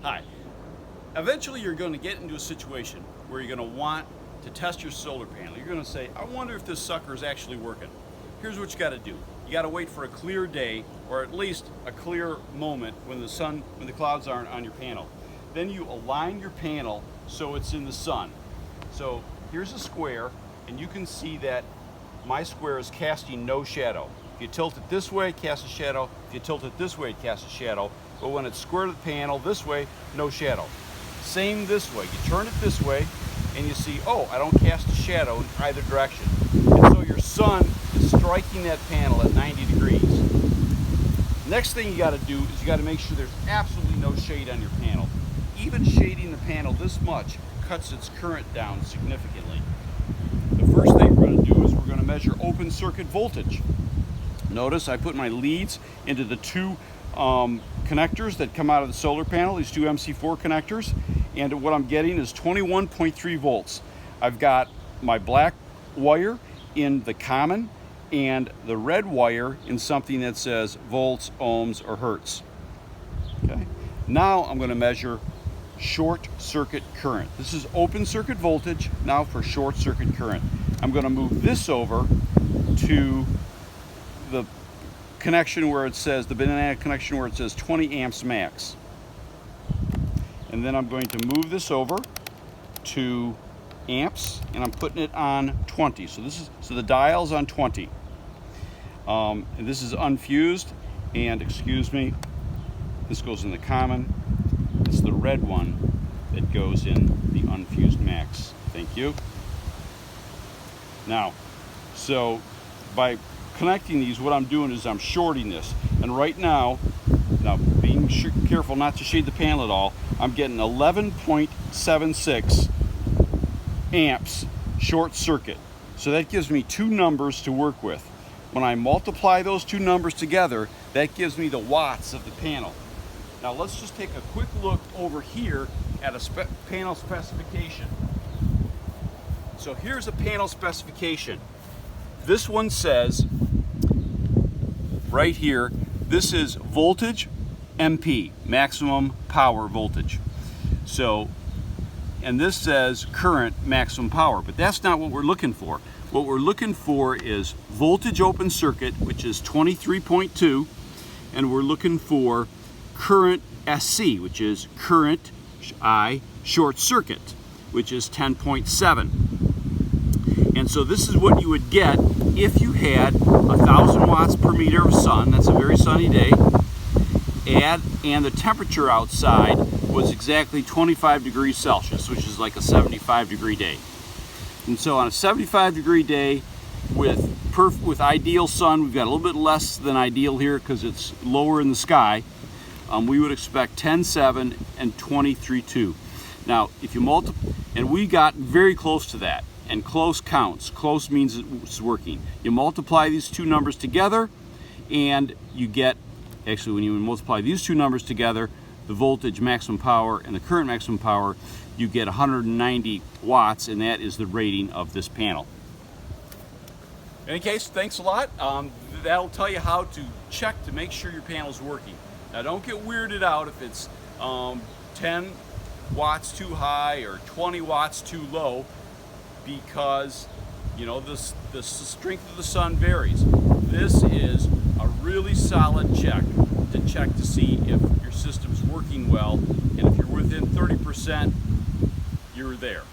Hi. Eventually you're going to get into a situation where you're going to want to test your solar panel. You're going to say, I wonder if this sucker is actually working. Here's what you got to do. You got to wait for a clear day, or at least a clear moment when the clouds aren't on your panel. Then you align your panel so it's in the sun. So here's a square, and you can see that my square is casting no shadow. If you tilt it this way, it casts a shadow. If you tilt it this way, it casts a shadow. But when it's square to the panel this way, no shadow. Same this way. You turn it this way, and you see, oh, I don't cast a shadow in either direction. And so your sun is striking that panel at 90 degrees. Next thing you got to do is you got to make sure there's absolutely no shade on your panel. Even shading the panel this much cuts its current down significantly. The first thing we're going to do is we're going to measure open circuit voltage. Notice I put my leads into the two connectors that come out of the solar panel, these two MC4 connectors, and what I'm getting is 21.3 volts. I've got my black wire in the common and the red wire in something that says volts, ohms, or hertz. Okay. Now I'm going to measure short circuit current. This is open circuit voltage. Now for short circuit current, I'm going to move this over to the connection where it says, the banana connection where it says 20 amps max. And then I'm going to move this over to amps, and I'm putting it on 20. So the dial's on 20. And this is unfused, and excuse me, this goes in the common. It's the red one that goes in the unfused max. Thank you. Now, so by connecting these, what I'm doing is I'm shorting this. And right now being careful not to shade the panel at all, I'm getting 11.76 amps short circuit. So that gives me two numbers to work with. When I multiply those two numbers together, that gives me the watts of the panel. Now let's just take a quick look over here at a panel specification. So here's a panel specification. This one says, right here, this is voltage MP, maximum power voltage. So, and this says current maximum power, but that's not what we're looking for. What we're looking for is voltage open circuit, which is 23.2, and we're looking for current SC, which is current I short circuit, which is 10.7. And so this is what you would get if you had 1,000 watts per meter of sun. That's a very sunny day. And the temperature outside was exactly 25 degrees Celsius, which is like a 75 degree day. And so on a 75 degree day with ideal sun, we've got a little bit less than ideal here because it's lower in the sky. We would expect 10.7 and 23.2. Now, if you multiply, and we got very close to that, and close counts. Close means it's working. You multiply these two numbers together, and you get, actually when you multiply these two numbers together, the voltage maximum power and the current maximum power, you get 190 watts, and that is the rating of this panel. In any case, thanks a lot. That'll tell you how to check to make sure your panel is working. Now don't get weirded out if it's 10 watts too high or 20 watts too low, because you know the strength of the sun varies. This is a really solid check to see if your system's working well, and if you're within 30%, you're there.